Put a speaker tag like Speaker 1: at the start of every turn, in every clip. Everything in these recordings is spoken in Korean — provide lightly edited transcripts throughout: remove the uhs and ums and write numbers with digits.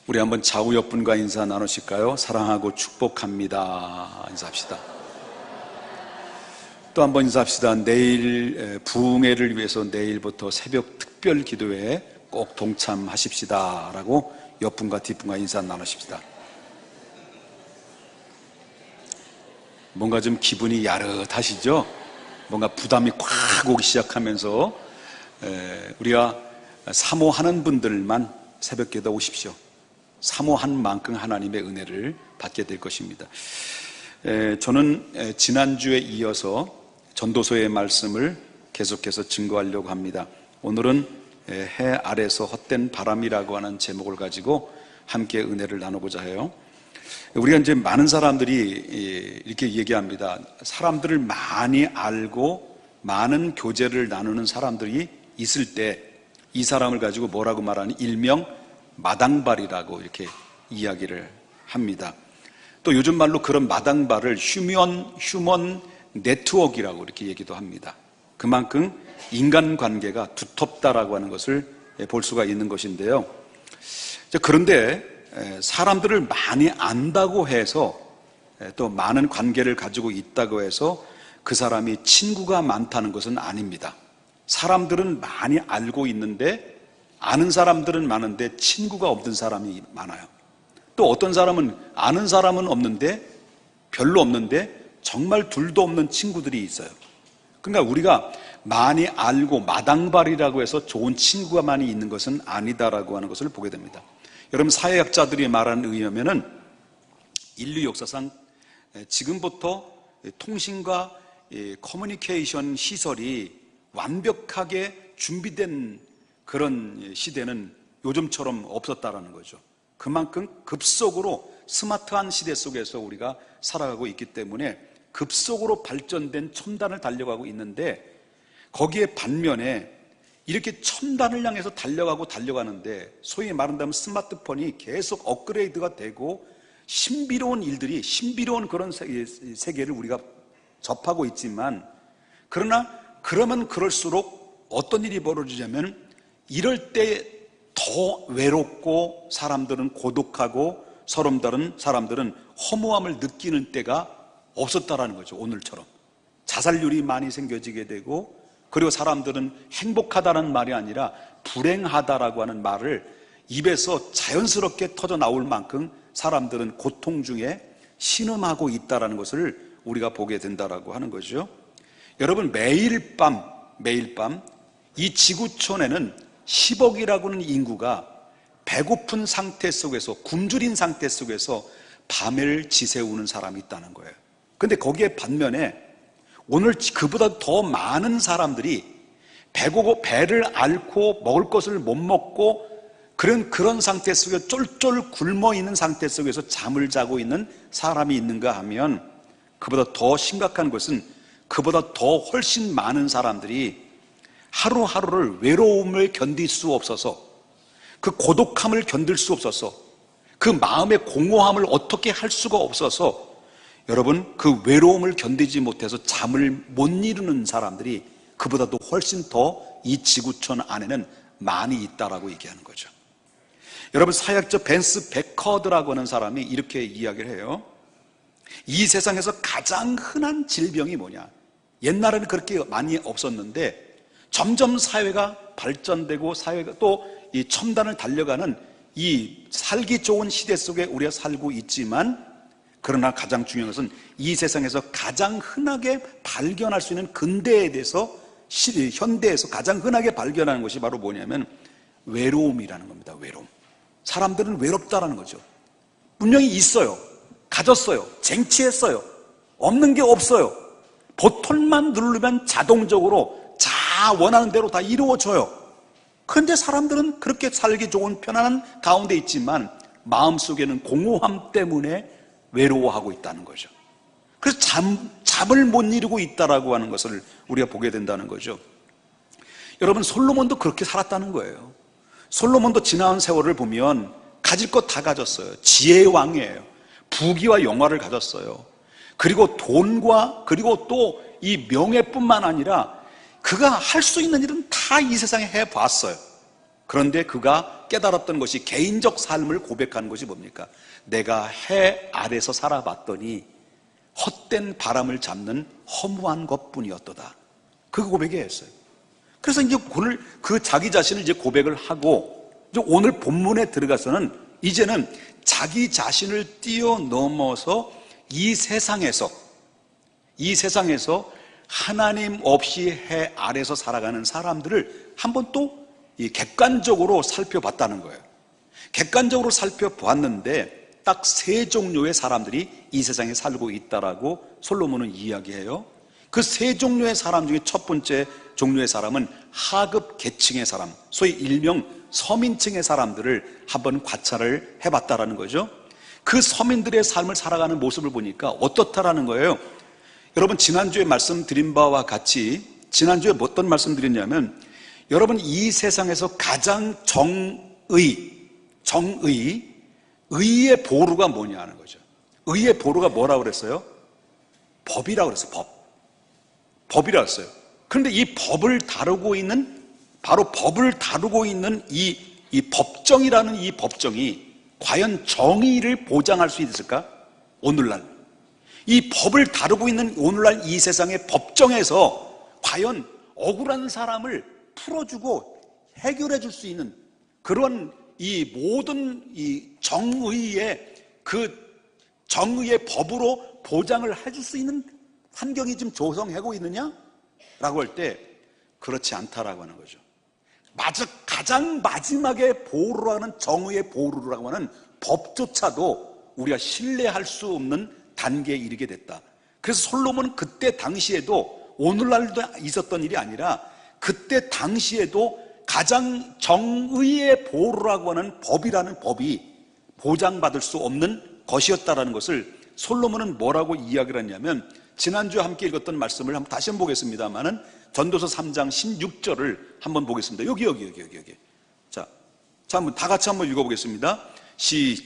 Speaker 1: 우리 한번 좌우 옆분과 인사 나누실까요? 사랑하고 축복합니다. 인사합시다. 또 한번 인사합시다. 내일 부흥회를 위해서 내일부터 새벽 특별 기도회에 꼭 동참하십시다 라고 옆분과 뒷분과 인사 나누십시다. 뭔가 좀 기분이 야릇하시죠? 뭔가 부담이 꽉 오기 시작하면서 우리가 사모하는 분들만 새벽 기도 오십시오. 사모한 만큼 하나님의 은혜를 받게 될 것입니다. 저는 지난주에 이어서 전도서의 말씀을 계속해서 증거하려고 합니다. 오늘은 해 아래서 헛된 바람이라고 하는 제목을 가지고 함께 은혜를 나누고자 해요. 우리가 이제 많은 사람들이 이렇게 얘기합니다. 사람들을 많이 알고 많은 교제를 나누는 사람들이 있을 때 이 사람을 가지고 뭐라고 말하니 일명 마당발이라고 이렇게 이야기를 합니다. 또 요즘 말로 그런 마당발을 휴먼 네트워크라고 이렇게 얘기도 합니다. 그만큼 인간관계가 두텁다라고 하는 것을 볼 수가 있는 것인데요. 그런데 사람들을 많이 안다고 해서 또 많은 관계를 가지고 있다고 해서 그 사람이 친구가 많다는 것은 아닙니다. 사람들은 많이 알고 있는데 아는 사람들은 많은데 친구가 없는 사람이 많아요. 또 어떤 사람은 아는 사람은 없는데 별로 없는데 정말 둘도 없는 친구들이 있어요. 그러니까 우리가 많이 알고 마당발이라고 해서 좋은 친구가 많이 있는 것은 아니다라고 하는 것을 보게 됩니다. 여러분, 사회학자들이 말하는 의하면은 인류 역사상 지금부터 통신과 커뮤니케이션 시설이 완벽하게 준비된 그런 시대는 요즘처럼 없었다라는 거죠. 그만큼 급속으로 스마트한 시대 속에서 우리가 살아가고 있기 때문에 급속으로 발전된 첨단을 달려가고 있는데, 거기에 반면에 이렇게 첨단을 향해서 달려가는데 소위 말한다면 스마트폰이 계속 업그레이드가 되고 신비로운 그런 세계를 우리가 접하고 있지만, 그러면 그럴수록 어떤 일이 벌어지냐면 이럴 때 더 외롭고 사람들은 고독하고 사람들은 허무함을 느끼는 때가 없었다라는 거죠. 오늘처럼 자살률이 많이 생겨지게 되고, 그리고 사람들은 행복하다는 말이 아니라 불행하다라고 하는 말을 입에서 자연스럽게 터져 나올 만큼 사람들은 고통 중에 신음하고 있다라는 것을 우리가 보게 된다라고 하는 거죠. 여러분, 매일 밤 이 지구촌에는 10억이라고는 인구가 배고픈 상태 속에서, 굶주린 상태 속에서 밤을 지새우는 사람이 있다는 거예요. 근데 거기에 반면에 오늘 그보다 더 많은 사람들이 배고고 배를 앓고 먹을 것을 못 먹고 그런 상태 속에 쫄쫄 굶어 있는 상태 속에서 잠을 자고 있는 사람이 있는가 하면, 그보다 더 심각한 것은 그보다 더 훨씬 많은 사람들이 하루하루를 외로움을 견딜 수 없어서, 그 고독함을 견딜 수 없어서, 그 마음의 공허함을 어떻게 할 수가 없어서 여러분, 그 외로움을 견디지 못해서 잠을 못 이루는 사람들이 그보다도 훨씬 더 이 지구촌 안에는 많이 있다라고 얘기하는 거죠. 여러분, 사회학자 벤스 베커드라고 하는 사람이 이렇게 이야기를 해요. 이 세상에서 가장 흔한 질병이 뭐냐? 옛날에는 그렇게 많이 없었는데 점점 사회가 발전되고 사회가 또 이 첨단을 달려가는 이 살기 좋은 시대 속에 우리가 살고 있지만, 그러나 가장 중요한 것은 이 세상에서 가장 흔하게 발견할 수 있는 근대에 대해서 현대에서 가장 흔하게 발견하는 것이 바로 뭐냐면 외로움이라는 겁니다. 외로움. 사람들은 외롭다라는 거죠. 분명히 있어요. 가졌어요. 쟁취했어요. 없는 게 없어요. 버튼만 누르면 자동적으로 원하는 대로 다 이루어져요. 그런데 사람들은 그렇게 살기 좋은 편안한 가운데 있지만 마음속에는 공허함 때문에 외로워하고 있다는 거죠. 그래서 잠을 못 이루고 있다라고 하는 것을 우리가 보게 된다는 거죠. 여러분, 솔로몬도 그렇게 살았다는 거예요. 솔로몬도 지나온 세월을 보면 가질 것 다 가졌어요. 지혜의 왕이에요. 부귀와 영화를 가졌어요. 그리고 돈과 그리고 또 이 명예뿐만 아니라 그가 할 수 있는 일은 다 이 세상에 해봤어요. 그런데 그가 깨달았던 것이, 개인적 삶을 고백하는 것이 뭡니까? 내가 해 아래서 살아봤더니 헛된 바람을 잡는 허무한 것뿐이었도다. 그 고백이었어요. 그래서 이제 오늘 그 자기 자신을 이제 고백을 하고, 이제 오늘 본문에 들어가서는 이제는 자기 자신을 뛰어넘어서 이 세상에서 하나님 없이 해 아래서 살아가는 사람들을 한번 또 객관적으로 살펴봤다는 거예요. 객관적으로 살펴보았는데 딱 세 종류의 사람들이 이 세상에 살고 있다라고 솔로몬은 이야기해요. 그 세 종류의 사람 중에 첫 번째 종류의 사람은 하급 계층의 사람, 소위 일명 서민층의 사람들을 한번 관찰을 해봤다라는 거죠. 그 서민들의 삶을 살아가는 모습을 보니까 어떻다라는 거예요. 여러분, 지난주에 말씀드린 바와 같이, 지난주에 어떤 말씀 드렸냐면, 여러분, 이 세상에서 가장 의의 보루가 뭐냐는 거죠. 의의 보루가 뭐라고 그랬어요? 법이라고 그랬어요. 법이라고 했어요. 그런데 이 법을 다루고 있는, 바로 법을 다루고 있는 이 법정이라는 이 법정이 과연 정의를 보장할 수 있을까? 오늘날 이 법을 다루고 있는 오늘날 이 세상의 법정에서 과연 억울한 사람을 풀어주고 해결해 줄 수 있는 그런 이 모든 이 정의의 법으로 보장을 해줄 수 있는 환경이 지금 조성하고 있느냐? 라고 할 때 그렇지 않다라고 하는 거죠. 가장 마지막에 보호를 하는, 정의의 보호라고 하는 법조차도 우리가 신뢰할 수 없는 단계에 이르게 됐다. 그래서 솔로몬은 그때 당시에도, 오늘날도 있었던 일이 아니라 그때 당시에도 가장 정의의 보호라고 하는 법이라는 법이 보장받을 수 없는 것이었다라는 것을 솔로몬은 뭐라고 이야기를 했냐면, 지난주에 함께 읽었던 말씀을 다시 한번 보겠습니다만은 전도서 3장 16절을 한번 보겠습니다. 여기. 자, 한번 다 같이 한번 읽어보겠습니다. 시작.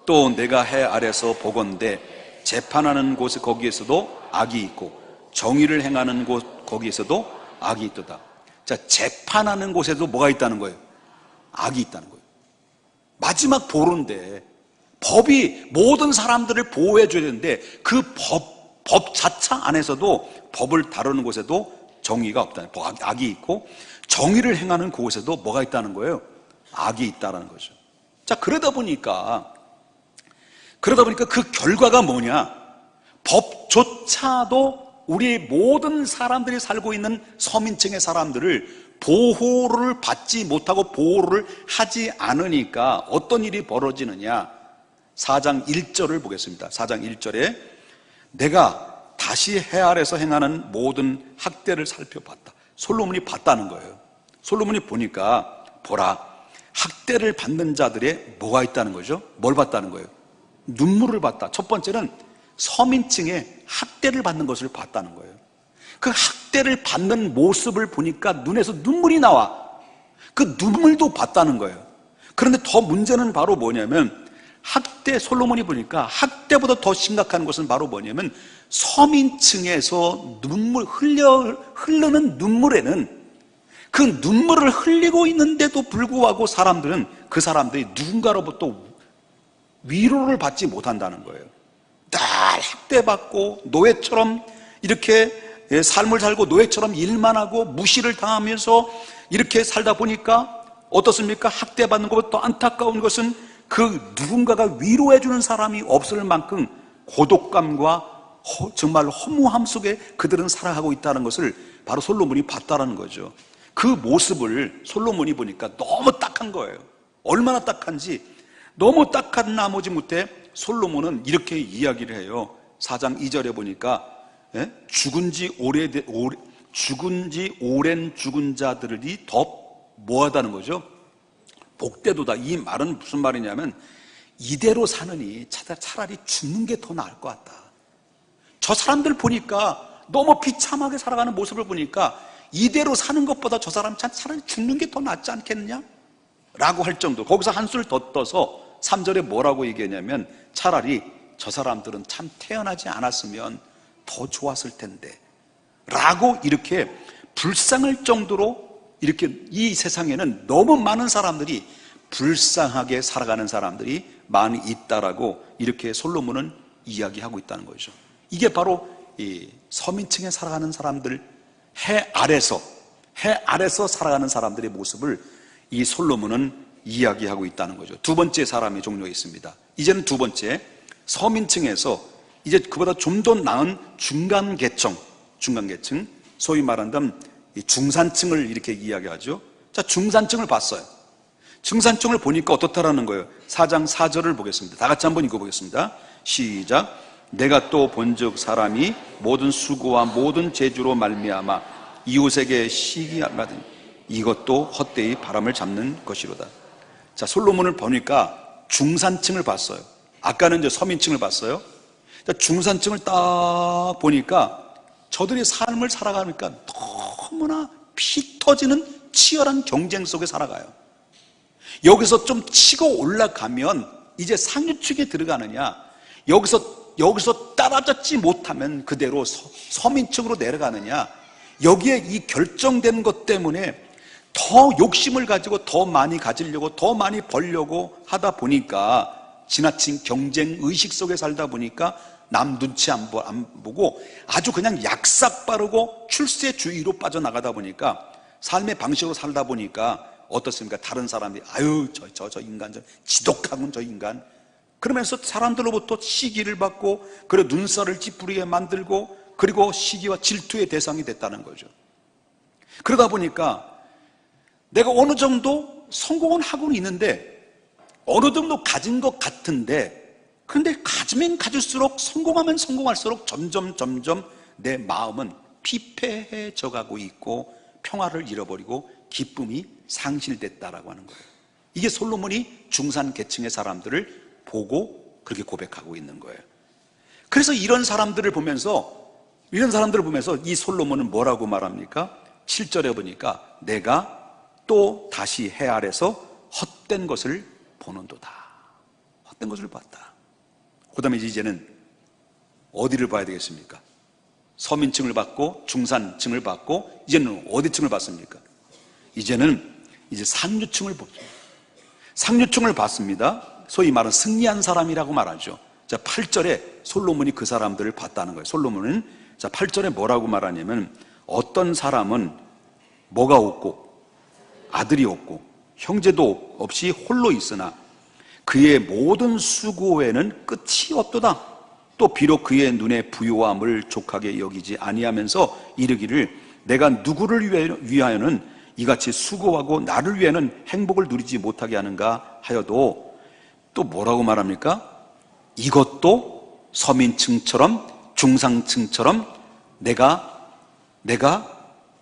Speaker 1: 또 내가 해 아래서 보건대 재판하는 곳 거기에서도 악이 있고 정의를 행하는 곳 거기에서도 악이 있도다. 자, 재판하는 곳에도 뭐가 있다는 거예요? 악이 있다는 거예요. 마지막 보루인데, 법이 모든 사람들을 보호해 줘야 되는데 그 법 자체 안에서도, 법을 다루는 곳에도 정의가 없다는 거예요. 악이 있고 정의를 행하는 그곳에도 뭐가 있다는 거예요? 악이 있다는 거죠. 자, 그러다 보니까 그 결과가 뭐냐? 법조차도 우리 모든 사람들이 살고 있는 서민층의 사람들을 보호를 받지 못하고 보호를 하지 않으니까 어떤 일이 벌어지느냐? 4장 1절을 보겠습니다. 4장 1절에 내가 다시 해 아래서 행하는 모든 학대를 살펴봤다. 솔로몬이 봤다는 거예요. 솔로몬이 보니까, 보라, 학대를 받는 자들의 뭐가 있다는 거죠? 뭘 봤다는 거예요? 눈물을 봤다. 첫 번째는 서민층의 학대를 받는 것을 봤다는 거예요. 그 학대를 받는 모습을 보니까 눈에서 눈물이 나와. 그 눈물도 봤다는 거예요. 그런데 더 문제는 바로 뭐냐면, 솔로몬이 보니까 학대보다 더 심각한 것은 바로 뭐냐면, 서민층에서 흐르는 눈물에는, 그 눈물을 흘리고 있는데도 불구하고 그 사람들이 누군가로부터 위로를 받지 못한다는 거예요. 날 학대받고 노예처럼 이렇게 삶을 살고 노예처럼 일만 하고 무시를 당하면서 이렇게 살다 보니까 어떻습니까? 학대받는 것보다 더 안타까운 것은 그 누군가가 위로해주는 사람이 없을 만큼 고독감과 정말 허무함 속에 그들은 살아가고 있다는 것을 바로 솔로몬이 봤다는 거죠. 그 모습을 솔로몬이 보니까 너무 딱한 거예요. 얼마나 딱한지, 너무 딱한 나머지 못해 솔로몬은 이렇게 이야기를 해요. 4장 2절에 보니까 죽은 지 오랜 죽은 자들이 더 뭐하다는 거죠? 복되도다. 이 말은 무슨 말이냐면, 이대로 사느니 차라리 죽는 게 더 나을 것 같다. 저 사람들 보니까, 너무 비참하게 살아가는 모습을 보니까 이대로 사는 것보다 저 사람 차라리 죽는 게 더 낫지 않겠느냐? 라고 할 정도. 거기서 한술 더 떠서 3절에 뭐라고 얘기하냐면, 차라리 저 사람들은 참 태어나지 않았으면 더 좋았을 텐데 라고 이렇게 불쌍할 정도로 이렇게 이 세상에는 너무 많은 사람들이 불쌍하게 살아가는 사람들이 많이 있다라고 이렇게 솔로몬은 이야기하고 있다는 거죠. 이게 바로 이 서민층에 살아가는 사람들, 해 아래서 살아가는 사람들의 모습을 이 솔로몬은 이야기하고 있다는 거죠. 두 번째 사람의 종류가 있습니다. 이제는 두 번째, 서민층에서 이제 그보다 좀 더 나은 중간계층, 소위 말한다면 중산층을 이렇게 이야기하죠. 자, 중산층을 봤어요. 중산층을 보니까 어떻다라는 거예요. 4장 4절을 보겠습니다. 다 같이 한번 읽어보겠습니다. 시작. 내가 또 본즉 사람이 모든 수고와 모든 재주로 말미암아 이웃에게 시기하거든 이것도 헛되이 바람을 잡는 것이로다. 자, 솔로몬을 보니까 중산층을 봤어요. 아까는 이제 서민층을 봤어요. 자, 중산층을 딱 보니까 저들의 삶을 살아가니까 너무나 피 터지는 치열한 경쟁 속에 살아가요. 여기서 좀 치고 올라가면 이제 상류층에 들어가느냐, 여기서 따라잡지 못하면 그대로 서민층으로 내려가느냐, 여기에 이 결정된 것 때문에 더 욕심을 가지고 더 많이 가지려고 더 많이 벌려고 하다 보니까 지나친 경쟁 의식 속에 살다 보니까 남 눈치 안 보고 아주 그냥 약삭 빠르고 출세주의로 빠져나가다 보니까 삶의 방식으로 살다 보니까 어떻습니까? 다른 사람들이 아유 저 인간, 저 지독하군 저 인간, 그러면서 사람들로부터 시기를 받고 그래 눈살을 찌푸리게 만들고 그리고 시기와 질투의 대상이 됐다는 거죠. 그러다 보니까 내가 어느 정도 성공은 하고는 있는데 어느 정도 가진 것 같은데, 그런데 가지면 가질수록 성공하면 성공할수록 점점 내 마음은 피폐해져 가고 있고 평화를 잃어버리고 기쁨이 상실됐다라고 하는 거예요. 이게 솔로몬이 중산 계층의 사람들을 보고 그렇게 고백하고 있는 거예요. 그래서 이런 사람들을 보면서 이 솔로몬은 뭐라고 말합니까? 7절에 보니까 내가 또 다시 해 아래서 헛된 것을 보는도다. 헛된 것을 봤다. 그 다음에 이제는 어디를 봐야 되겠습니까? 서민층을 봤고 중산층을 봤고 이제는 어디층을 봤습니까? 이제는 상류층을 보죠. 상류층을 봤습니다. 소위 말하는 승리한 사람이라고 말하죠. 자, 8절에 솔로몬이 그 사람들을 봤다는 거예요. 솔로몬은 자 8절에 뭐라고 말하냐면 어떤 사람은 뭐가 없고 아들이 없고 형제도 없이 홀로 있으나 그의 모든 수고에는 끝이 없도다. 또 비록 그의 눈에 부요함을 족하게 여기지 아니하면서 이르기를 내가 누구를 위하여는 이같이 수고하고 나를 위하여는 행복을 누리지 못하게 하는가 하여도 또 뭐라고 말합니까? 이것도 서민층처럼 중상층처럼 내가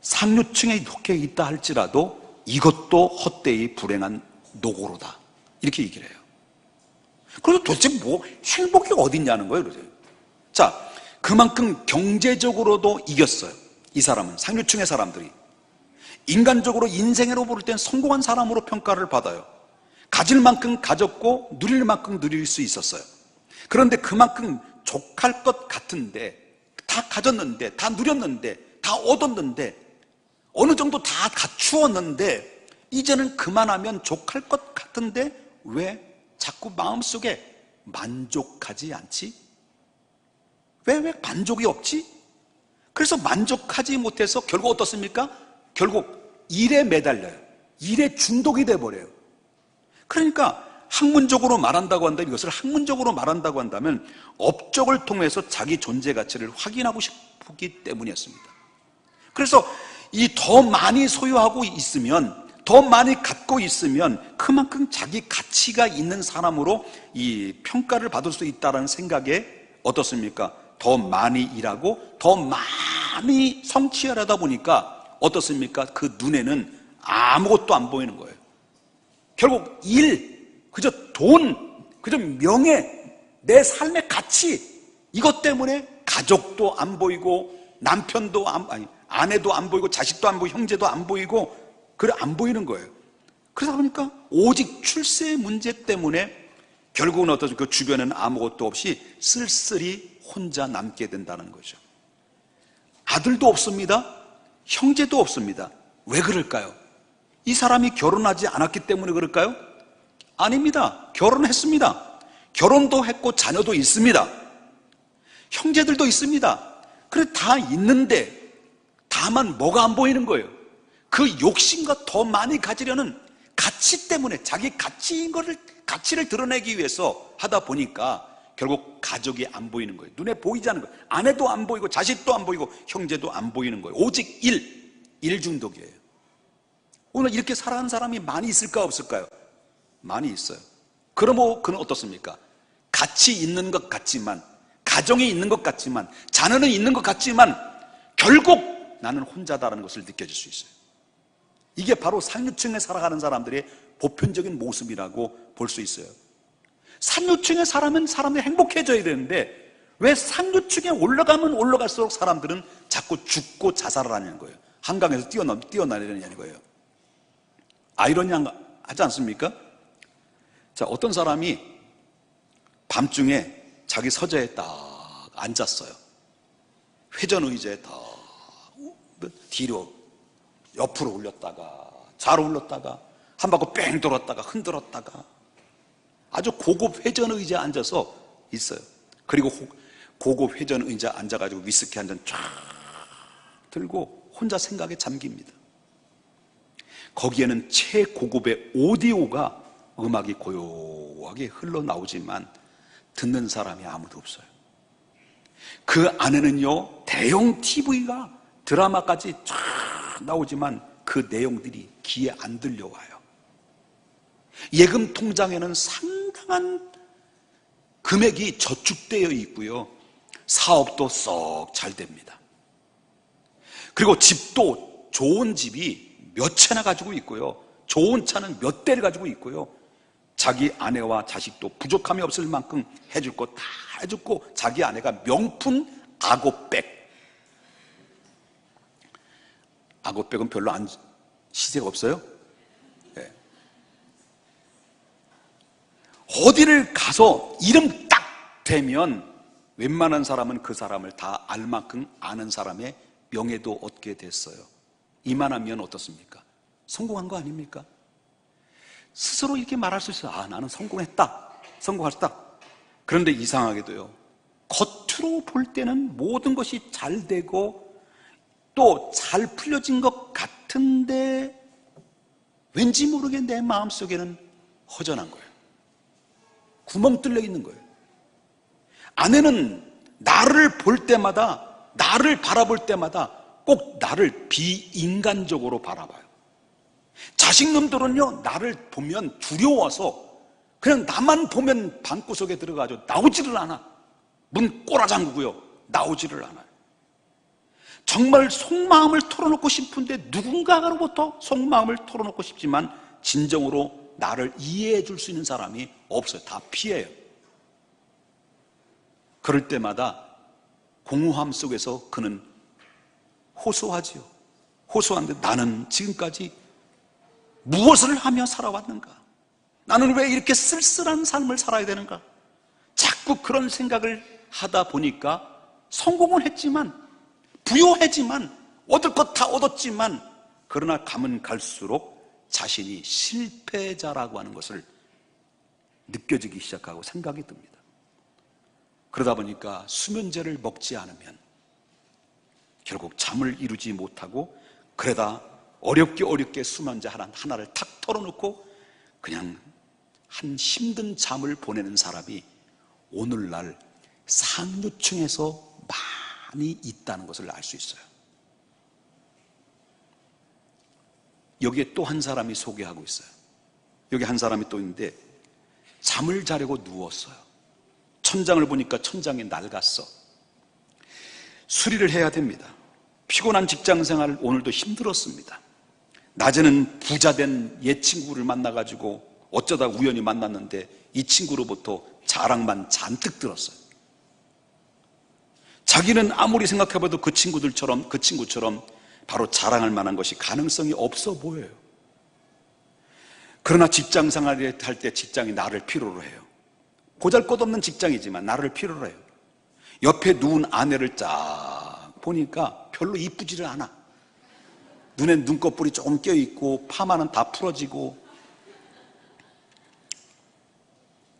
Speaker 1: 상류층에 속해 있다 할지라도 이것도 헛되이 불행한 노고로다. 이렇게 얘기를 해요. 그래서 도대체 행복이 어딨냐는 거예요. 그러죠. 자, 그만큼 경제적으로도 이겼어요. 이 사람은, 상류층의 사람들이. 인간적으로 인생으로 볼 땐 성공한 사람으로 평가를 받아요. 가질 만큼 가졌고 누릴 만큼 누릴 수 있었어요. 그런데 그만큼 족할 것 같은데, 다 가졌는데, 다 누렸는데, 다 얻었는데, 어느 정도 다 갖추었는데 이제는 그만하면 족할 것 같은데 왜 자꾸 마음속에 만족하지 않지? 왜 만족이 없지? 그래서 만족하지 못해서 결국 어떻습니까? 결국 일에 매달려요. 일에 중독이 돼버려요. 그러니까 학문적으로 말한다고 한다면, 이것을 학문적으로 말한다고 한다면 업적을 통해서 자기 존재 가치를 확인하고 싶기 때문이었습니다. 그래서 이 더 많이 소유하고 있으면, 더 많이 갖고 있으면 그만큼 자기 가치가 있는 사람으로 이 평가를 받을 수 있다는 생각에 어떻습니까? 더 많이 일하고 더 많이 성취하려다 보니까 어떻습니까? 그 눈에는 아무것도 안 보이는 거예요. 결국 그저 돈, 그저 명예, 내 삶의 가치, 이것 때문에 가족도 안 보이고 남편도 아내도 안 보이고 자식도 안 보이고 형제도 안 보이고 그래 안 보이는 거예요. 그러다 보니까 오직 출세 문제 때문에 결국은 어떠죠? 그 주변에는 아무것도 없이 쓸쓸히 혼자 남게 된다는 거죠. 아들도 없습니다. 형제도 없습니다. 왜 그럴까요? 이 사람이 결혼하지 않았기 때문에 그럴까요? 아닙니다. 결혼했습니다. 결혼도 했고 자녀도 있습니다. 형제들도 있습니다. 그래 다 있는데 다만 뭐가 안 보이는 거예요? 그 욕심과 더 많이 가지려는 가치 때문에 자기 가치를 드러내기 위해서 하다 보니까 결국 가족이 안 보이는 거예요. 눈에 보이지 않는 거예요. 아내도 안 보이고 자식도 안 보이고 형제도 안 보이는 거예요. 오직 일 중독이에요. 오늘 이렇게 살아가는 사람이 많이 있을까 없을까요? 많이 있어요. 그러면 그는 어떻습니까? 가치 있는 것 같지만, 가정이 있는 것 같지만, 자녀는 있는 것 같지만 결국 나는 혼자다라는 것을 느껴질 수 있어요. 이게 바로 상류층에 살아가는 사람들의 보편적인 모습이라고 볼 수 있어요. 상류층에 살면 사람들이 행복해져야 되는데 왜 상류층에 올라가면 올라갈수록 사람들은 자꾸 죽고 자살을 하는 거예요. 한강에서 뛰어내리는 거예요. 아이러니하지 않습니까? 자, 어떤 사람이 밤중에 자기 서재에 딱 앉았어요. 회전 의자에 딱 뒤로 옆으로 올렸다가 좌로 올렸다가 한 바퀴 뺑 돌았다가 흔들었다가 아주 고급 회전 의자에 앉아서 있어요. 그리고 고급 회전 의자에 앉아가지고 위스키 한 잔 쫙 들고 혼자 생각에 잠깁니다. 거기에는 최고급의 오디오가 음악이 고요하게 흘러나오지만 듣는 사람이 아무도 없어요. 그 안에는요 대형 TV가 드라마까지 쫙 나오지만 그 내용들이 귀에 안 들려와요. 예금 통장에는 상당한 금액이 저축되어 있고요, 사업도 썩 잘 됩니다. 그리고 집도 좋은 집이 몇 채나 가지고 있고요, 좋은 차는 몇 대를 가지고 있고요, 자기 아내와 자식도 부족함이 없을 만큼 해줄 거 다 해줬고, 자기 아내가 명품 아고백은 별로 시세가 없어요. 네. 어디를 가서 이름 딱 대면 웬만한 사람은 그 사람을 다 알 만큼 아는 사람의 명예도 얻게 됐어요. 이만하면 어떻습니까? 성공한 거 아닙니까? 스스로 이렇게 말할 수 있어요. 아, 나는 성공했다. 그런데 이상하게도요, 겉으로 볼 때는 모든 것이 잘 되고 또 잘 풀려진 것 같은데 왠지 모르게 내 마음속에는 허전한 거예요. 구멍 뚫려 있는 거예요. 아내는 나를 볼 때마다, 나를 바라볼 때마다 꼭 나를 비인간적으로 바라봐요. 자식놈들은요, 나를 보면 두려워서 그냥 나만 보면 방구석에 들어가죠. 나오지를 않아. 문 꼬라 잠그고요, 나오지를 않아요. 정말 속마음을 털어놓고 싶은데 누군가로부터 속마음을 털어놓고 싶지만 진정으로 나를 이해해 줄 수 있는 사람이 없어요. 다 피해요. 그럴 때마다 공허함 속에서 그는 호소하지요. 호소하는데 나는 지금까지 무엇을 하며 살아왔는가? 나는 왜 이렇게 쓸쓸한 삶을 살아야 되는가? 자꾸 그런 생각을 하다 보니까 성공은 했지만, 부유하지만, 얻을 것 다 얻었지만, 그러나 가면 갈수록 자신이 실패자라고 하는 것을 느껴지기 시작하고 생각이 듭니다. 그러다 보니까 수면제를 먹지 않으면 결국 잠을 이루지 못하고, 그러다 어렵게 수면제 하나를 탁 털어놓고 그냥 한 힘든 잠을 보내는 사람이 오늘날 상류층에서 많이 있다는 것을 알 수 있어요. 여기에 또 한 사람이 소개하고 있어요. 여기 한 사람이 또 있는데 잠을 자려고 누웠어요. 천장을 보니까 천장이 낡았어. 수리를 해야 됩니다. 피곤한 직장생활 오늘도 힘들었습니다. 낮에는 부자된 옛 친구를 만나가지고 어쩌다 우연히 만났는데 이 친구로부터 자랑만 잔뜩 들었어요. 자기는 아무리 생각해봐도 그 친구처럼 바로 자랑할 만한 것이 가능성이 없어 보여요. 그러나 직장생활을 할 때 직장이 나를 필요로 해요. 보잘것없는 직장이지만 나를 필요로 해요. 옆에 누운 아내를 쫙 보니까 별로 이쁘지를 않아. 눈에 눈꺼풀이 조금 껴있고 파마는 다 풀어지고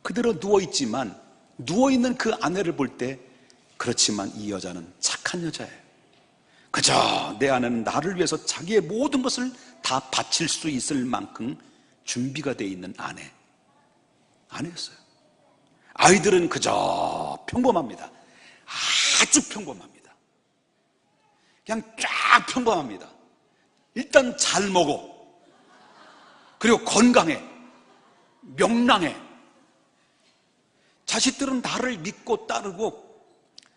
Speaker 1: 그대로 누워있지만 누워있는 그 아내를 볼 때 그렇지만 이 여자는 착한 여자예요. 그저 내 아내는 나를 위해서 자기의 모든 것을 다 바칠 수 있을 만큼 준비가 되어 있는 아내였어요. 아이들은 그저 평범합니다. 아주 평범합니다. 그냥 쫙 평범합니다. 일단 잘 먹어. 그리고 건강해. 명랑해. 자식들은 나를 믿고 따르고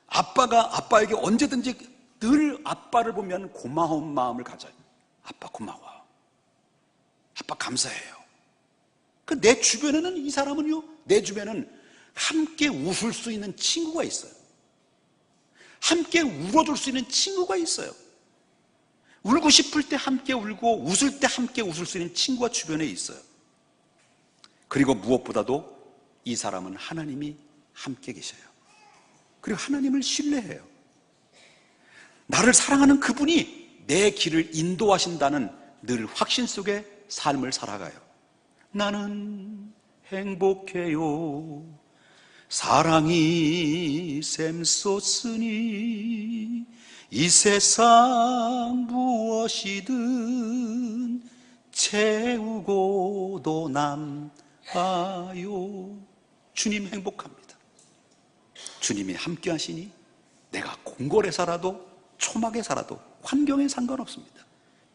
Speaker 1: 아빠가 아빠에게 언제든지 늘 아빠를 보면 고마운 마음을 가져요. 아빠 고마워. 아빠 감사해요. 내 주변에는 이 사람은요, 내 주변에는 함께 웃을 수 있는 친구가 있어요. 함께 울어줄 수 있는 친구가 있어요. 울고 싶을 때 함께 울고 웃을 때 함께 웃을 수 있는 친구가 주변에 있어요. 그리고 무엇보다도 이 사람은 하나님이 함께 계셔요. 그리고 하나님을 신뢰해요. 나를 사랑하는 그분이 내 길을 인도하신다는 늘 확신 속의 삶을 살아가요. 나는 행복해요. 사랑이 샘솟으니 이 세상 무엇이든 채우고도 남아요. 주님 행복합니다. 주님이 함께 하시니 내가 궁궐에 살아도 초막에 살아도 환경에 상관없습니다.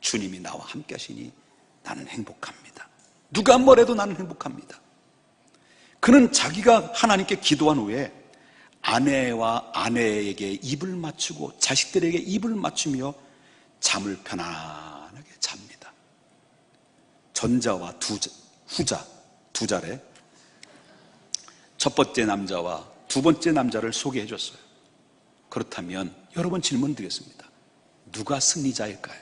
Speaker 1: 주님이 나와 함께 하시니 나는 행복합니다. 누가 뭐래도 나는 행복합니다. 그는 자기가 하나님께 기도한 후에 아내와 아내에게 입을 맞추고 자식들에게 입을 맞추며 잠을 편안하게 잡니다. 전자와 후자 두 자래, 첫 번째 남자와 두 번째 남자를 소개해 줬어요. 그렇다면 여러분 질문 드리겠습니다. 누가 승리자일까요?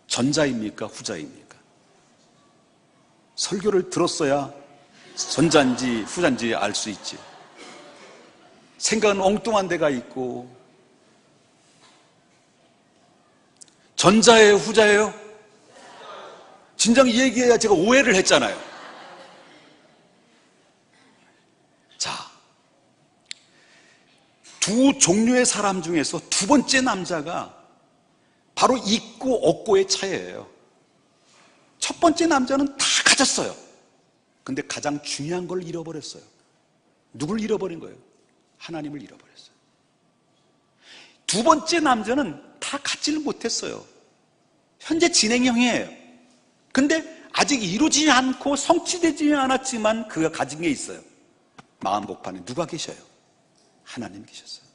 Speaker 1: 전자입니까? 후자입니까? 설교를 들었어야 전자인지 후자인지 알 수 있지. 생각은 엉뚱한 데가 있고. 전자예요? 후자예요? 진작 얘기해야 제가 오해를 했잖아요. 자, 두 종류의 사람 중에서 두 번째 남자가 바로 있고 없고의 차이예요. 첫 번째 남자는 다 가졌어요. 근데 가장 중요한 걸 잃어버렸어요. 누굴 잃어버린 거예요? 하나님을 잃어버렸어요. 두 번째 남자는 다 갖지를 못했어요. 현재 진행형이에요. 근데 아직 이루지 않고 성취되지 않았지만 그가 가진 게 있어요. 마음 복판에 누가 계셔요? 하나님 계셨어요.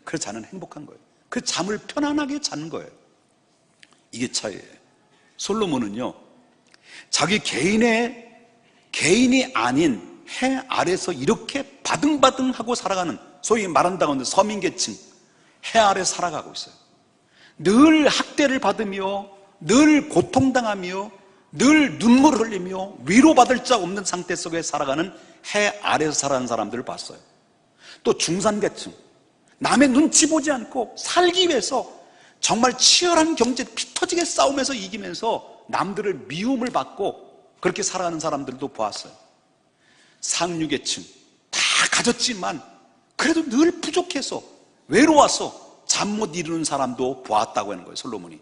Speaker 1: 그래서 자는 행복한 거예요. 그 잠을 편안하게 자는 거예요. 이게 차이예요. 솔로몬은요, 자기 개인이 아닌 해 아래서 이렇게 바등바등하고 살아가는, 소위 말한다고 서민계층, 해 아래 살아가고 있어요. 늘 학대를 받으며 늘 고통당하며 늘 눈물을 흘리며 위로받을 자 없는 상태 속에 살아가는 해 아래서 살아가는 사람들을 봤어요. 또 중산계층, 남의 눈치 보지 않고 살기 위해서 정말 치열한 경제 피터지게 싸우면서 이기면서 남들을 미움을 받고 그렇게 살아가는 사람들도 보았어요. 상류계층, 다 가졌지만 그래도 늘 부족해서 외로워서 잠 못 이루는 사람도 보았다고 하는 거예요, 솔로몬이.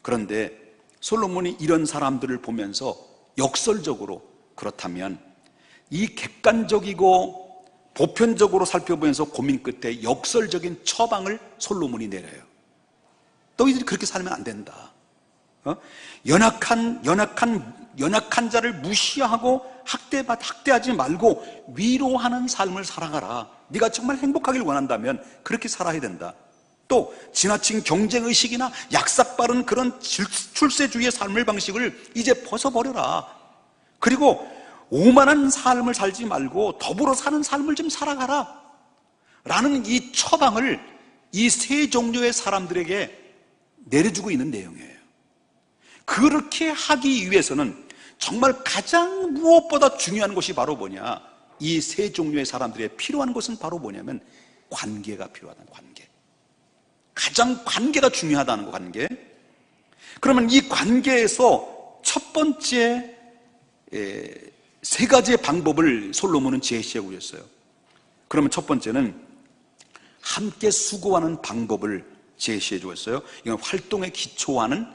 Speaker 1: 그런데 솔로몬이 이런 사람들을 보면서 역설적으로, 그렇다면 이 객관적이고 보편적으로 살펴보면서 고민 끝에 역설적인 처방을 솔로몬이 내려요. 너희들이 그렇게 살면 안 된다. 연약한 자를 무시하고 학대하지 말고 위로하는 삶을 살아가라. 네가 정말 행복하길 원한다면 그렇게 살아야 된다. 또 지나친 경쟁의식이나 약삭빠른 그런 출세주의의 삶의 방식을 이제 벗어버려라. 그리고 오만한 삶을 살지 말고 더불어 사는 삶을 좀 살아가라 라는 이 처방을 이 세 종류의 사람들에게 내려주고 있는 내용이에요. 그렇게 하기 위해서는 정말 가장 무엇보다 중요한 것이 바로 뭐냐, 이 세 종류의 사람들의 필요한 것은 바로 뭐냐면 관계가 필요하다는 관계. 가장 관계가 중요하다는 거, 관계. 그러면 이 관계에서 첫 번째 세 가지의 방법을 솔로몬은 제시하고 있어요. 그러면 첫 번째는 함께 수고하는 방법을 제시해 주었어요. 이건 활동에 기초하는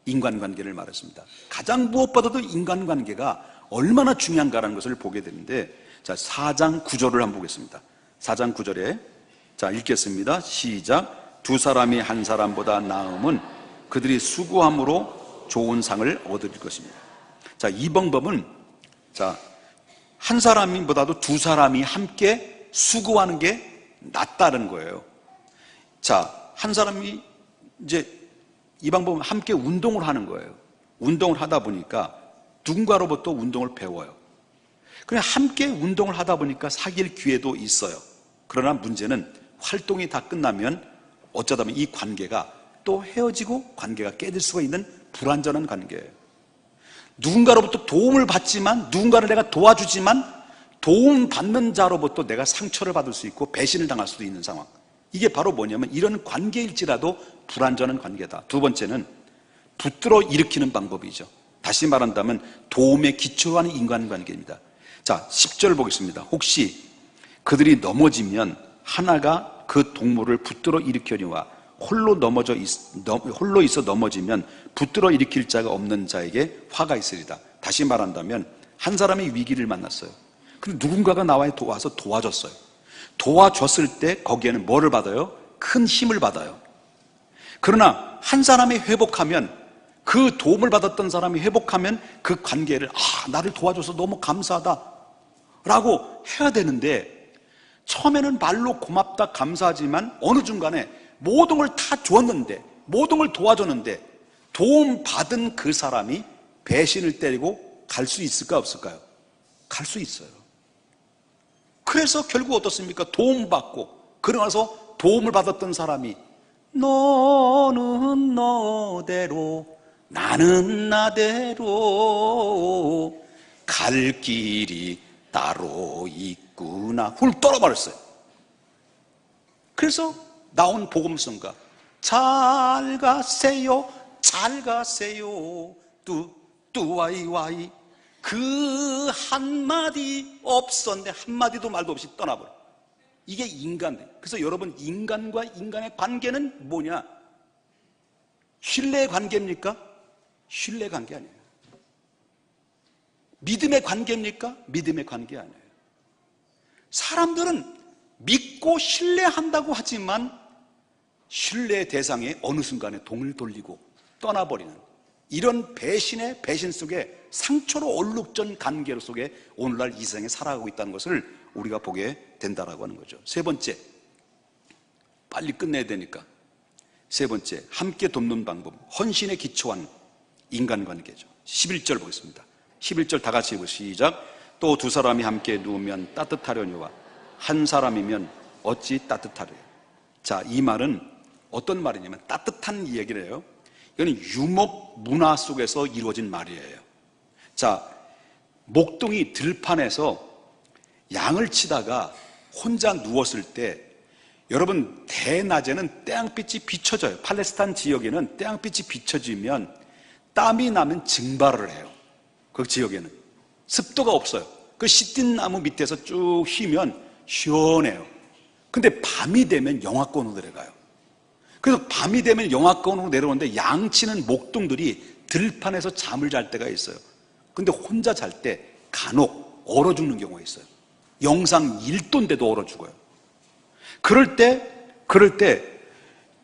Speaker 1: 인간관계를 말했습니다. 가장 무엇보다도 인간관계가 얼마나 중요한가라는 것을 보게 되는데, 자, 4장 9절을 한번 보겠습니다. 4장 9절에 자, 읽겠습니다. 시작. 두 사람이 한 사람보다 나음은 그들이 수고함으로 좋은 상을 얻을 것입니다. 자, 이 방법은, 자, 한 사람보다도 두 사람이 함께 수고하는 게 낫다는 거예요. 자, 한 사람이 이제 이 방법은 함께 운동을 하는 거예요. 운동을 하다 보니까 누군가로부터 운동을 배워요. 그냥 함께 운동을 하다 보니까 사귈 기회도 있어요. 그러나 문제는 활동이 다 끝나면 어쩌다 보면 이 관계가 또 헤어지고 관계가 깨질 수가 있는 불완전한 관계예요. 누군가로부터 도움을 받지만, 누군가를 내가 도와주지만 도움받는 자로부터 내가 상처를 받을 수 있고 배신을 당할 수도 있는 상황. 이게 바로 뭐냐면 이런 관계일지라도 불완전한 관계다. 두 번째는 붙들어 일으키는 방법이죠. 다시 말한다면 도움에 기초하는 인간관계입니다. 자, 10절 보겠습니다. 혹시 그들이 넘어지면 하나가 그 동물을 붙들어 일으켜니와 홀로 있어 넘어지면 붙들어 일으킬 자가 없는 자에게 화가 있으리다. 다시 말한다면 한 사람이 위기를 만났어요. 근데 누군가가 나와서 도와줬어요. 도와줬을 때 거기에는 뭐를 받아요? 큰 힘을 받아요. 그러나 한 사람이 회복하면, 그 도움을 받았던 사람이 회복하면 그 관계를 나를 도와줘서 너무 감사하다 라고 해야 되는데, 처음에는 말로 고맙다 감사하지만 어느 중간에 모든 걸 다 줬는데, 모든 걸 도와줬는데 도움받은 그 사람이 배신을 때리고 갈 수 있을까 없을까요? 갈 수 있어요. 그래서 결국 어떻습니까? 도움받고 그러고 나서 도움을 받았던 사람이 너는 너대로 나는 나대로 갈 길이 따로 있구나 훌 떨어버렸어요. 그래서 나온 복음성가 잘 가세요 잘 가세요 뚜와이와이 그 한마디 없었는데 한마디도 말도 없이 떠나버려. 이게 인간들. 그래서 여러분, 인간과 인간의 관계는 뭐냐? 신뢰의 관계입니까? 신뢰의 관계 아니에요. 믿음의 관계입니까? 믿음의 관계 아니에요. 사람들은 믿고 신뢰한다고 하지만 신뢰의 대상에 어느 순간에 동을 돌리고 떠나버리는 이런 배신의 배신 속에 상처로 얼룩진 관계 속에 오늘날 이 세상에 살아가고 있다는 것을 우리가 보게 된다라고 하는 거죠. 세 번째, 빨리 끝내야 되니까. 세 번째, 함께 돕는 방법, 헌신에 기초한 인간관계죠. 11절 보겠습니다. 11절 다 같이 읽으시죠. 시작. 또 두 사람이 함께 누우면 따뜻하려니와 한 사람이면 어찌 따뜻하려. 자, 이 말은 어떤 말이냐면 따뜻한 이야기를 해요. 이거는 유목 문화 속에서 이루어진 말이에요. 자, 목동이 들판에서 양을 치다가 혼자 누웠을 때, 여러분, 대낮에는 태양빛이 비춰져요. 팔레스타인 지역에는 태양빛이 비춰지면 땀이 나면 증발을 해요. 그 지역에는 습도가 없어요. 그 시틴 나무 밑에서 쭉 쉬면 시원해요. 근데 밤이 되면 영하권으로 내려가요. 그래서 밤이 되면 영하권으로 내려오는데 양치는 목동들이 들판에서 잠을 잘 때가 있어요. 근데 혼자 잘 때 간혹 얼어 죽는 경우가 있어요. 영상 1도인데도 얼어 죽어요. 그럴 때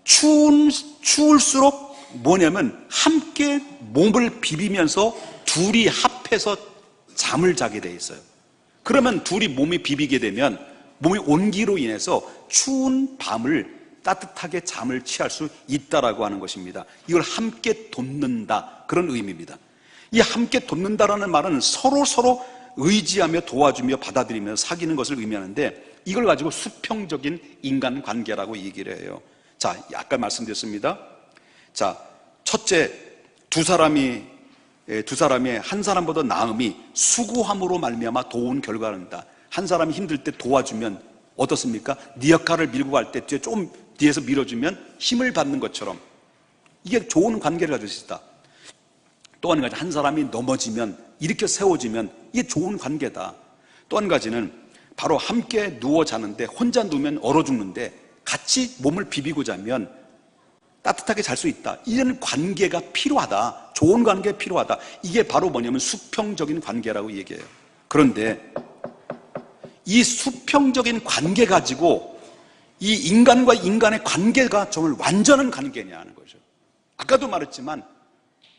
Speaker 1: 추울수록 뭐냐면 함께 몸을 비비면서 둘이 합해서 잠을 자게 돼 있어요. 그러면 둘이 몸이 비비게 되면 몸의 온기로 인해서 추운 밤을 따뜻하게 잠을 취할 수 있다라고 하는 것입니다. 이걸 함께 돕는다, 그런 의미입니다. 이 함께 돕는다라는 말은 서로 의지하며 도와주며 받아들이며 사귀는 것을 의미하는데, 이걸 가지고 수평적인 인간관계라고 얘기를 해요. 자, 아까 말씀드렸습니다. 자, 첫째, 두 사람이 한 사람보다 나음이 수고함으로 말미암아 도운 결과를 한다. 한 사람이 힘들 때 도와주면 어떻습니까? 네 역할을 밀고 갈 때 조금 뒤에서 밀어주면 힘을 받는 것처럼 이게 좋은 관계를 가질 수 있다. 또 한 가지, 한 사람이 넘어지면 일으켜 세워지면 이게 좋은 관계다. 또 한 가지는 바로 함께 누워 자는데 혼자 누우면 얼어 죽는데 같이 몸을 비비고 자면 따뜻하게 잘 수 있다. 이런 관계가 필요하다. 좋은 관계가 필요하다. 이게 바로 뭐냐면 수평적인 관계라고 얘기해요. 그런데 이 수평적인 관계 가지고 이 인간과 인간의 관계가 정말 완전한 관계냐는 거죠. 아까도 말했지만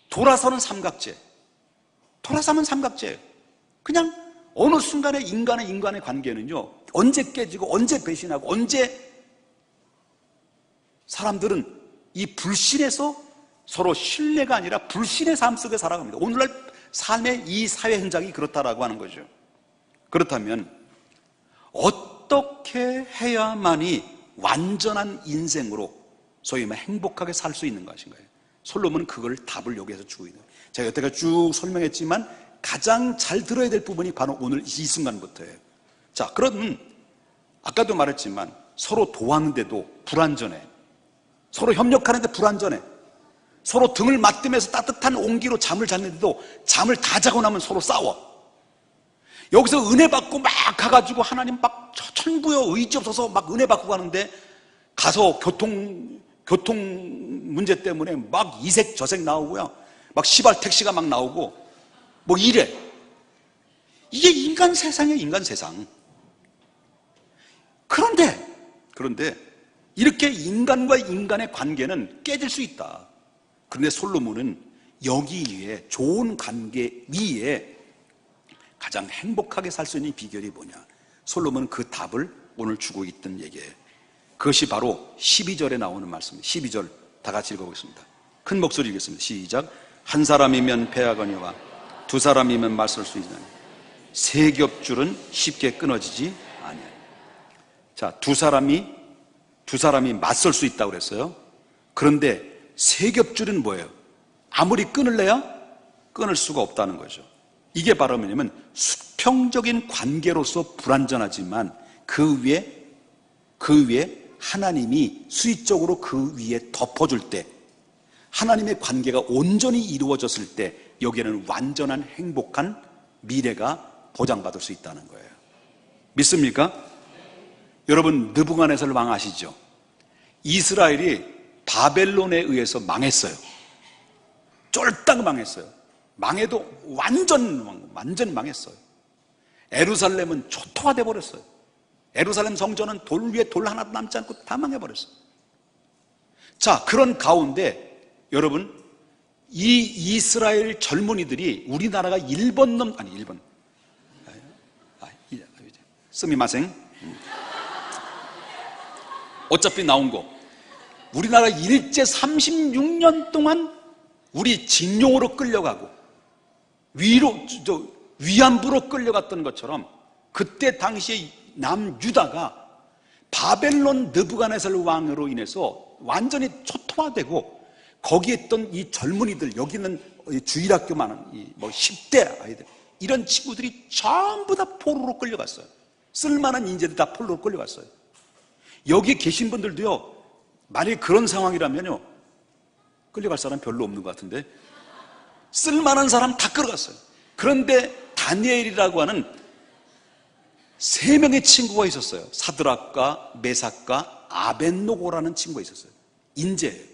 Speaker 1: 돌아서는 삼각제. 돌아서는 삼각제예요. 그냥 어느 순간에 인간의 관계는요, 언제 깨지고 언제 배신하고 언제 사람들은 이 불신에서 서로 신뢰가 아니라 불신의 삶 속에 살아갑니다. 오늘날 삶의 이 사회 현장이 그렇다라고 하는 거죠. 그렇다면 어떻게 해야만이 완전한 인생으로 소위 말해 행복하게 살 수 있는 것인가요? 솔로몬은 그걸 답을 여기에서 주고 있는 거예요. 제가 여태까지 쭉 설명했지만 가장 잘 들어야 될 부분이 바로 오늘 이 순간부터예요. 자, 그러면 아까도 말했지만 서로 도왔는데도 불완전해. 서로 협력하는데 불완전해. 서로 등을 맞대면서 따뜻한 온기로 잠을 잤는데도 잠을 다 자고 나면 서로 싸워. 여기서 은혜 받고 막 가가지고 하나님 막 천부여 의지 없어서 막 은혜 받고 가는데 가서 교통 문제 때문에 막 이색 저색 나오고요. 막 시발 택시가 막 나오고 뭐 이래. 이게 인간 세상이에요, 인간 세상. 그런데 이렇게 인간과 인간의 관계는 깨질 수 있다. 그런데 솔로몬은 여기 위에 좋은 관계 위에 가장 행복하게 살 수 있는 비결이 뭐냐? 솔로몬은 그 답을 오늘 주고 있던 얘기예요. 그것이 바로 12절에 나오는 말씀입니다. 12절 다 같이 읽어보겠습니다. 큰 목소리 읽겠습니다. 시작. 한 사람이면 배하거니와 두 사람이면 맞설 수 있나니 세 겹줄은 쉽게 끊어지지 아니하니. 자, 두 사람이 맞설 수 있다고 그랬어요. 그런데 세 겹줄은 뭐예요? 아무리 끊을래야 끊을 수가 없다는 거죠. 이게 바로 뭐냐면 수평적인 관계로서 불완전하지만 그 위에 하나님이 수익적으로 그 위에 덮어줄 때, 하나님의 관계가 온전히 이루어졌을 때 여기에는 완전한 행복한 미래가 보장받을 수 있다는 거예요. 믿습니까? 여러분, 느부갓네살 왕 아시죠? 이스라엘이 바벨론에 의해서 망했어요. 쫄딱 망했어요. 망해도 완전 망했어요. 예루살렘은 초토화돼 버렸어요. 예루살렘 성전은 돌 위에 돌 하나도 남지 않고 다 망해버렸어요. 자, 그런 가운데 여러분, 이 이스라엘 젊은이들이 우리나라가 스미마생 어차피 나온 거, 우리나라 일제 36년 동안 우리 징용으로 끌려가고 위안부로 끌려갔던 것처럼 그때 당시에 남유다가 바벨론 느부갓네살 왕으로 인해서 완전히 초토화되고 거기에 있던 이 젊은이들, 여기는 주일학교 많은 10대 아이들, 이런 친구들이 전부 다 포로로 끌려갔어요. 쓸만한 인재들 다 포로로 끌려갔어요. 여기 계신 분들도요, 만약에 그런 상황이라면요, 끌려갈 사람 별로 없는 것 같은데 쓸만한 사람 다 끌어갔어요. 그런데 다니엘이라고 하는 3명의 친구가 있었어요. 사드락과 메삭과 아벳노고라는 친구가 있었어요. 인재예요.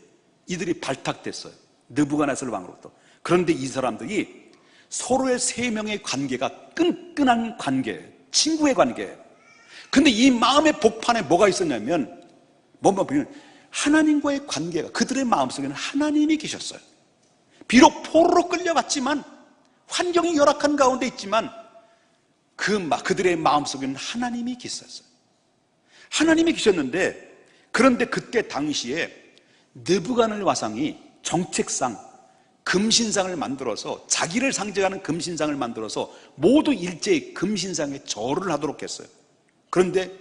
Speaker 1: 이들이 발탁됐어요. 느부갓네살 왕으로부터. 그런데 이 사람들이 서로의 3명의 관계가 끈끈한 관계예요. 친구의 관계예요. 근데 이 마음의 복판에 뭐가 있었냐면 하나님과의 관계가, 그들의 마음속에는 하나님이 계셨어요. 비록 포로로 끌려갔지만, 환경이 열악한 가운데 있지만 그들의 마음속에는 하나님이 계셨어요. 하나님이 계셨는데, 그런데 그때 당시에 느부갓네살 왕이 정책상 금신상을 만들어서, 자기를 상징하는 금신상을 만들어서 모두 일제히 금신상에 절을 하도록 했어요. 그런데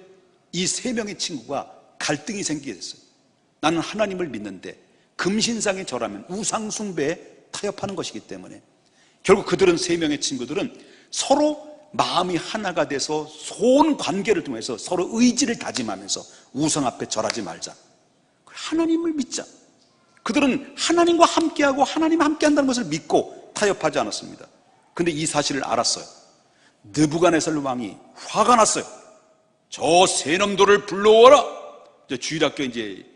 Speaker 1: 이 3명의 친구가 갈등이 생기게 됐어요. 나는 하나님을 믿는데 금신상에 절하면 우상 숭배에 타협하는 것이기 때문에 결국 그들은 3명의 친구들은 서로 마음이 하나가 돼서 좋은 관계를 통해서 서로 의지를 다짐하면서 우상 앞에 절하지 말자, 하나님을 믿자, 그들은 하나님과 함께하고 하나님과 함께한다는 것을 믿고 타협하지 않았습니다. 근데 이 사실을 알았어요. 느부갓네살 왕이 화가 났어요. 저 세 놈들을 불러오라. 이제 주일학교 이제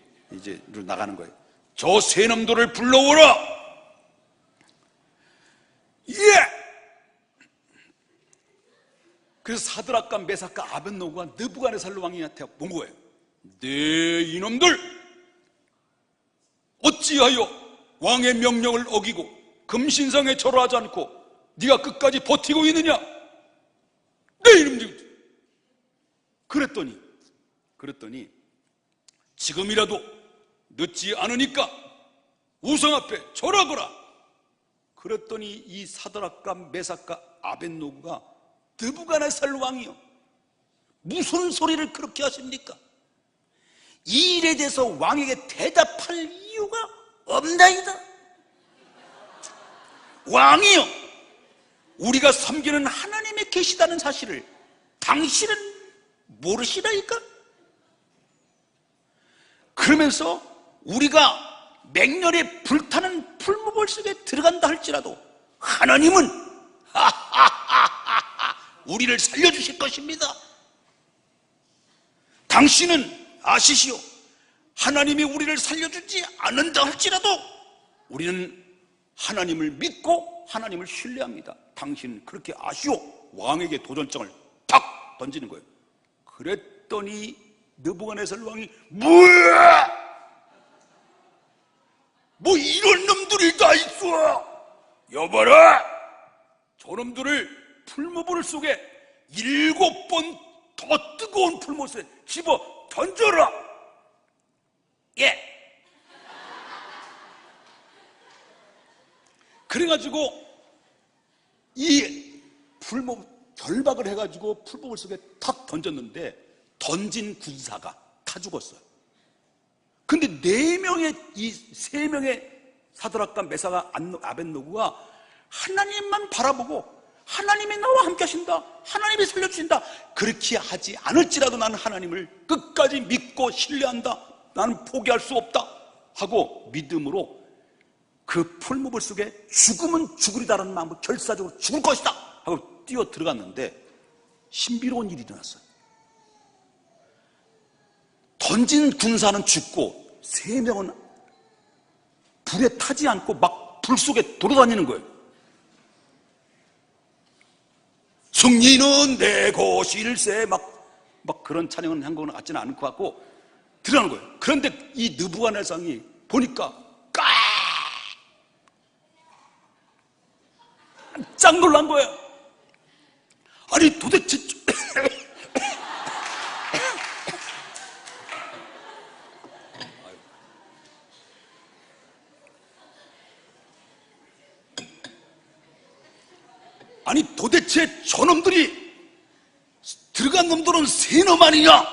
Speaker 1: 나가는 거예요. 저 세 놈들을 불러오라. 예. 그래서 사드락과 메삭과 아벳노고가 느부갓네살 왕한테 온 거예요. 네 이놈들, 어찌하여 왕의 명령을 어기고 금신상에 절하지 않고 네가 끝까지 버티고 있느냐? 네 이놈들. 그랬더니 지금이라도 늦지 않으니까 우상 앞에 절하거라. 그랬더니 이 사드락과 메삭과 아벳노고가 느부갓네살 왕이요, 무슨 소리를 그렇게 하십니까? 이 일에 대해서 왕에게 대답할 이유가 없나이다. 왕이요, 우리가 섬기는 하나님이 계시다는 사실을 당신은 모르시나이까? 그러면서 우리가 맹렬히 불타는 풀무불 속에 들어간다 할지라도 하나님은 우리를 살려주실 것입니다. 당신은 아시시오, 하나님이 우리를 살려주지 않는다 할지라도 우리는 하나님을 믿고 하나님을 신뢰합니다. 당신은 그렇게 아시오. 왕에게 도전장을 탁 던지는 거예요. 그랬더니 느부갓네살 왕이 뭐야? 뭐 이런 놈들이 다 있어? 여봐라, 저놈들을 풀무불 속에 7번 더 뜨거운 풀무불에 집어 던져라. 예. 그래가지고 이 풀무불 결박을 해가지고 풀무불 속에 탁 던졌는데 던진 군사가 다 죽었어요. 근데 4명의 이 3명의 사드락과 메삭과 아벳노고가 하나님만 바라보고 하나님이 나와 함께 하신다, 하나님이 살려주신다, 그렇게 하지 않을지라도 나는 하나님을 끝까지 믿고 신뢰한다, 나는 포기할 수 없다 하고 믿음으로 그 풀무불 속에 죽으면 죽으리다라는 마음으로 결사적으로 죽을 것이다 하고 뛰어 들어갔는데 신비로운 일이 일어났어요. 던진 군사는 죽고 3명은 불에 타지 않고 막 불 속에 돌아다니는 거예요. 승리는 내 것일세, 막 그런 찬양은 한 거는 같지는 않을 것 같고 들어가는 거예요. 그런데 이 느부갓네살이 보니까 깜짝 놀란 거예요. 아니 도대체 아니 도대체 저놈들이 들어간 놈들은 3놈 아니냐?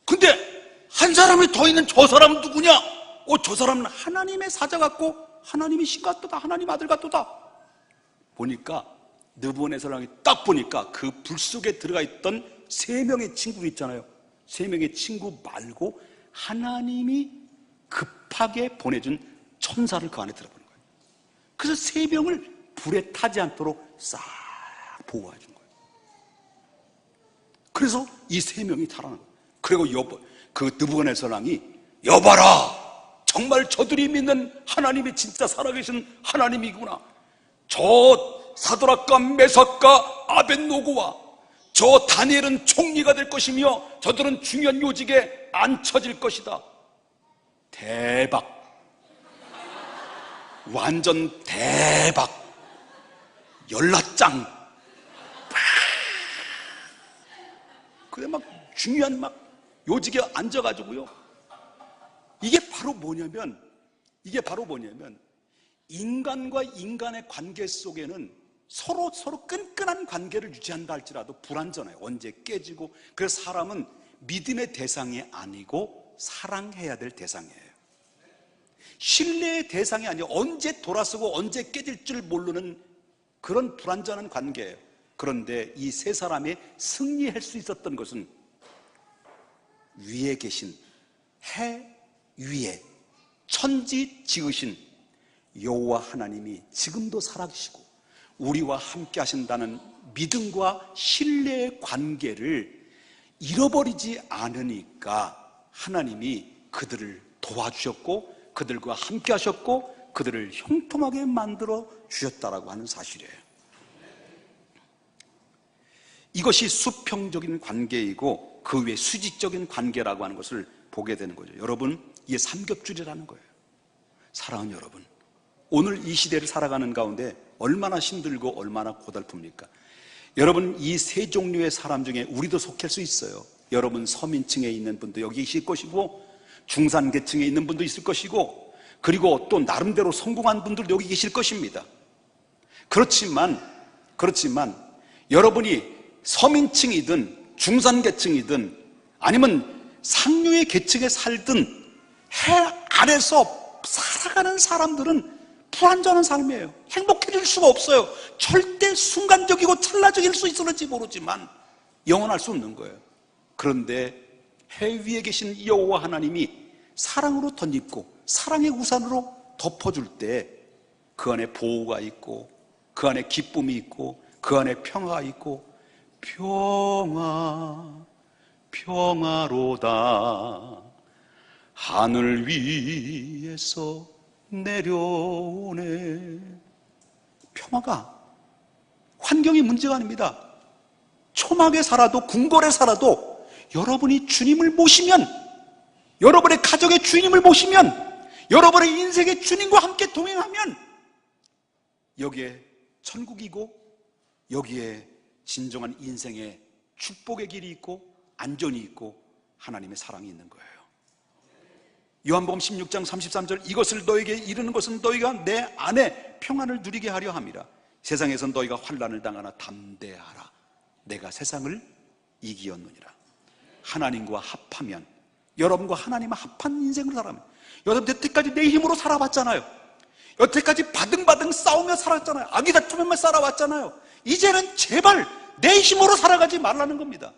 Speaker 1: 근데 한 사람이 더 있는 저 사람은 누구냐? 저 사람은 하나님의 사자 같고 하나님이신 것 같도다, 하나님 아들 같도다. 보니까 느부갓네살 왕이 딱 보니까 그 불 속에 들어가 있던 3명의 친구들 있잖아요. 3명의 친구 말고 하나님이 급하게 보내준 천사를 그 안에 들어보는 거예요. 그래서 3명을 불에 타지 않도록 싹 보호해 준 거예요. 그래서 이 3명이 살아난 거예요. 그리고 그 느부갓네살 왕이 여봐라, 정말 저들이 믿는 하나님이 진짜 살아계신 하나님이구나. 저 사드락과 메삭과 아벳노고와 저 다니엘은 총리가 될 것이며 저들은 중요한 요직에 앉혀질 것이다. 대박, 완전 대박, 열라짱. 그래 막 중요한 막 요직에 앉아가지고요. 이게 바로 뭐냐면 인간과 인간의 관계 속에는 서로 끈끈한 관계를 유지한다 할지라도 불완전해요. 언제 깨지고. 그래서 사람은 믿음의 대상이 아니고 사랑해야 될 대상이에요. 신뢰의 대상이 아니에요. 언제 돌아서고 언제 깨질 줄 모르는 그런 불완전한 관계예요. 그런데 이 3사람이 승리할 수 있었던 것은 위에 계신 해 위에 천지 지으신 여호와 하나님이 지금도 살아계시고 우리와 함께 하신다는 믿음과 신뢰의 관계를 잃어버리지 않으니까 하나님이 그들을 도와주셨고 그들과 함께 하셨고 그들을 형통하게 만들어 주셨다라고 하는 사실이에요. 이것이 수평적인 관계이고 그 외 수직적인 관계라고 하는 것을 보게 되는 거죠. 여러분, 이게 삼겹줄이라는 거예요. 사랑하는 여러분, 오늘 이 시대를 살아가는 가운데 얼마나 힘들고 얼마나 고달픕니까? 여러분, 이 세 종류의 사람 중에 우리도 속할 수 있어요. 여러분, 서민층에 있는 분도 여기 계실 것이고 중산계층에 있는 분도 있을 것이고 그리고 또 나름대로 성공한 분들도 여기 계실 것입니다. 그렇지만 여러분이 서민층이든 중산계층이든 아니면 상류의 계층에 살든 해 아래서 살아가는 사람들은 불안정한 삶이에요. 행복해질 수가 없어요. 절대 순간적이고 찰나적일 수 있을지 모르지만 영원할 수 없는 거예요. 그런데 해 위에 계신 여호와 하나님이 사랑으로 덧입고 사랑의 우산으로 덮어줄 때 그 안에 보호가 있고 그 안에 기쁨이 있고 그 안에 평화가 있고 평화로다 하늘 위에서 내려오네. 평화가 환경이 문제가 아닙니다. 초막에 살아도 궁궐에 살아도 여러분이 주님을 모시면, 여러분의 가정의 주님을 모시면, 여러분의 인생의 주님과 함께 동행하면 여기에 천국이고 여기에 진정한 인생의 축복의 길이 있고 안전이 있고 하나님의 사랑이 있는 거예요. 요한복음 16장 33절 이것을 너에게 이르는 것은 너희가 내 안에 평안을 누리게 하려 함이라. 세상에선 너희가 환난을 당하나 담대하라. 내가 세상을 이기었느니라. 하나님과 합하면, 여러분과 하나님과 합한 인생으로 살아가면, 여러분 여태까지 내 힘으로 살아봤잖아요. 여태까지 바등바등 싸우며 살았잖아요. 악이 다투며 살아왔잖아요. 이제는 제발 내 힘으로 살아가지 말라는 겁니다.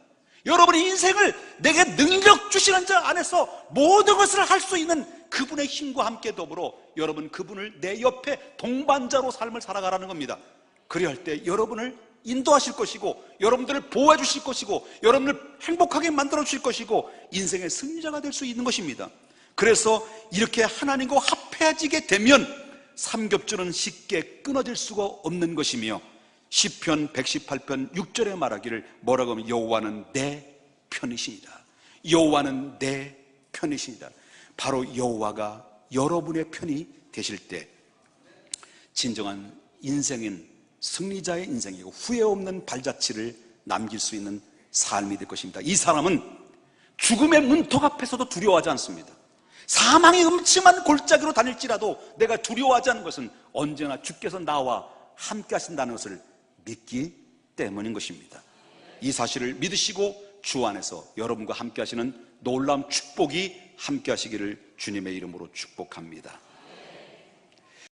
Speaker 1: 여러분의 인생을 내게 능력 주시는 자 안에서 모든 것을 할 수 있는 그분의 힘과 함께 더불어 여러분 그분을 내 옆에 동반자로 삶을 살아가라는 겁니다. 그래야 할 때 여러분을 인도하실 것이고 여러분들을 보호해 주실 것이고 여러분을 행복하게 만들어 주실 것이고 인생의 승리자가 될 수 있는 것입니다. 그래서 이렇게 하나님과 합해지게 되면 삼겹줄은 쉽게 끊어질 수가 없는 것이며 시편 118편 6절에 말하기를 뭐라고 하면 여호와는 내 편이시니라. 여호와는 내 편이시니라. 바로 여호와가 여러분의 편이 되실 때 진정한 인생인 승리자의 인생이고 후회 없는 발자취를 남길 수 있는 삶이 될 것입니다. 이 사람은 죽음의 문턱 앞에서도 두려워하지 않습니다. 사망의 음침한 골짜기로 다닐지라도 내가 두려워하지 않는 것은 언제나 주께서 나와 함께 하신다는 것을 믿기 때문인 것입니다. 이 사실을 믿으시고 주 안에서 여러분과 함께 하시는 놀라운 축복이 함께 하시기를 주님의 이름으로 축복합니다.